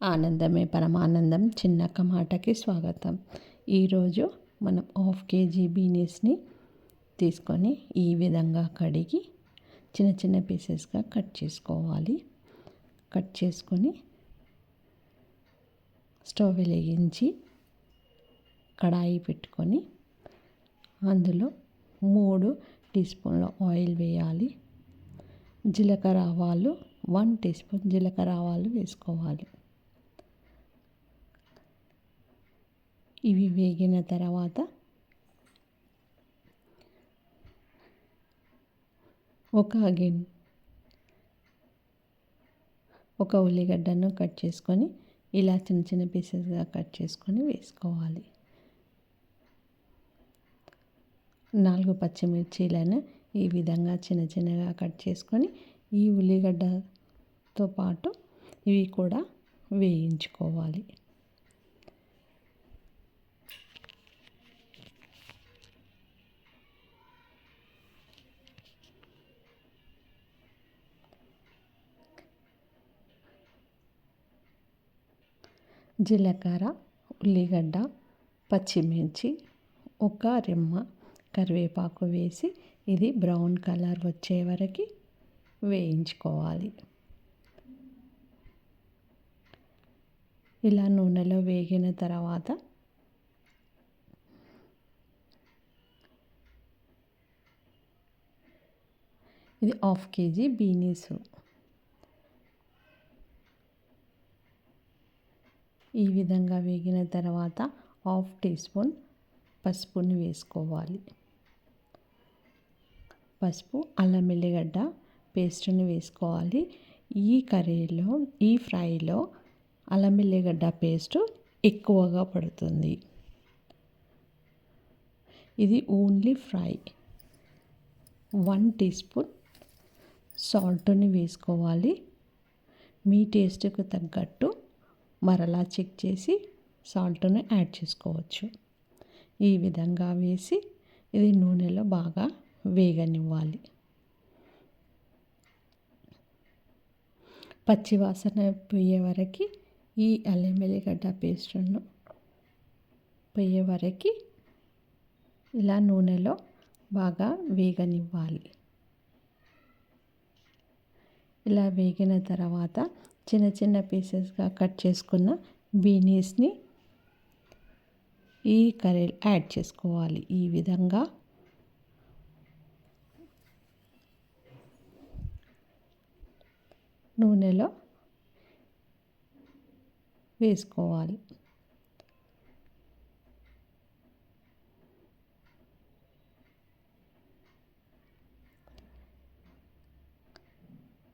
ఆనందమే పరమానందం. చిన్నక్క మాటకి స్వాగతం. ఈరోజు మనం 1/2 kg బీనీస్ని తీసుకొని ఈ విధంగా కడిగి చిన్న చిన్న పీసెస్గా కట్ చేసుకోవాలి. కట్ చేసుకొని స్టవ్ వెలిగించి కడాయి పెట్టుకొని అందులో 3 టీ స్పూన్ల ఆయిల్ వేయాలి. జీలకర్ర ఆవాలు 1 టీ స్పూన్ జీలకర్ర ఆవాలు వేసుకోవాలి. ఇవి వేగిన తర్వాత ఒక ఉల్లిగడ్డను కట్ చేసుకొని ఇలా చిన్న చిన్న పీసెస్గా కట్ చేసుకొని వేసుకోవాలి. 4 పచ్చిమిర్చీలను ఈ విధంగా చిన్న చిన్నగా కట్ చేసుకొని ఈ ఉల్లిగడ్డతో పాటు ఇవి కూడా వేయించుకోవాలి. జీలకర్ర, ఉల్లిగడ్డ, పచ్చిమిర్చి, ఒక రెమ్మ కరివేపాకు వేసి ఇది బ్రౌన్ కలర్ వచ్చే వరకు వేయించుకోవాలి. ఇలా నూనెలో వేగిన తర్వాత ఇది 1/2 kg బీనీస్. ఈ విధంగా వేగిన తర్వాత 1/2 టీ స్పూన్ పసుపుని వేసుకోవాలి. పసుపు, అల్లం వెల్లిగడ్డ పేస్ట్ని వేసుకోవాలి. ఈ ఫ్రైలో అల్లం వెల్లిగడ్డ పేస్ట్ ఎక్కువగా పడుతుంది. ఇది ఓన్లీ ఫ్రై. 1 టీ స్పూన్ సాల్ట్ని వేసుకోవాలి. మీ టేస్ట్కి తగ్గట్టు మరలా చెక్ చేసి సాల్ట్ను యాడ్ చేసుకోవచ్చు. ఈ విధంగా వేసి ఇది నూనెలో బాగా వేగనివ్వాలి. పచ్చివాసన పోయే వరకు ఈ అల్లం వెల్లిగడ్డ పేస్ట్ను పోయే వరకు ఇలా నూనెలో బాగా వేగనివ్వాలి. ఇలా వేగిన తర్వాత చిన్న చిన్న పీసెస్గా కట్ చేసుకున్న బీనీస్ని ఈ కర్రీలో యాడ్ చేసుకోవాలి. ఈ విధంగా నూనెలో వేసుకోవాలి.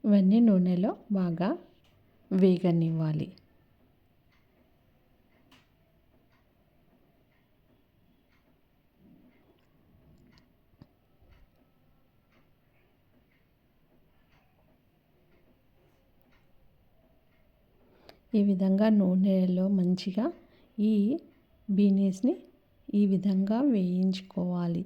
ఇవన్నీ నూనెలో బాగా వేగనివ్వాలి. ఈ విధంగా నూనెలో మంచిగా ఈ బీనీస్ని ఈ విధంగా వేయించుకోవాలి.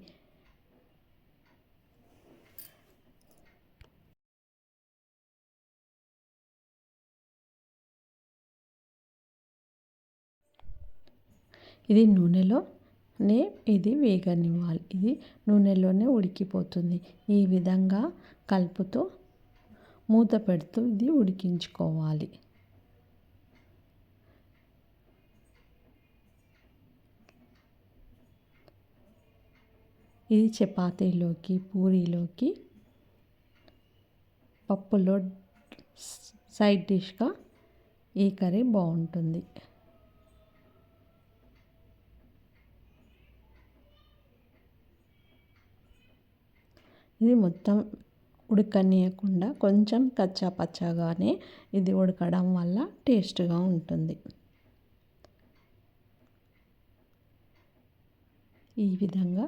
ఇది వేగనివ్వాలి. ఇది నూనెలోనే ఉడికిపోతుంది. ఈ విధంగా కలుపుతూ మూత పెడుతూ ఇది ఉడికించుకోవాలి. ఇది చపాతీలోకి, పూరీలోకి, పప్పులో సైడ్ డిష్గా ఈ కర్రీ బాగుంటుంది. ఇది మొత్తం ఉడకనీయకుండా కొంచెం కచ్చా పచ్చాగానే ఇది ఉడకడం వల్ల టేస్ట్గా ఉంటుంది. ఈ విధంగా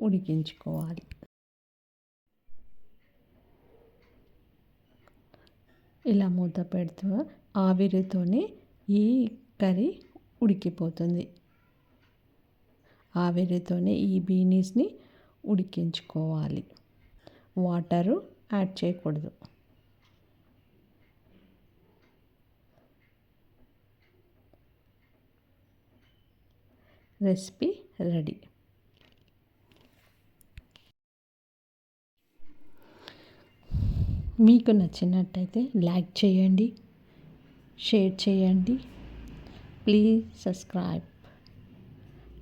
ఉడికించుకోవాలి. ఇలా మూత పెడుతూ ఆవిరితోనే ఈ కర్రీ ఉడికిపోతుంది. ఆవిరితోనే ఈ బీనీస్ని ఉడికించుకోవాలి. వాటరు యాడ్ చేయకూడదు. Recipe ready. మీకు నచ్చినట్టయితే లైక్ చేయండి, షేర్ చేయండి. Please subscribe.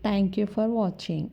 Thank you for watching.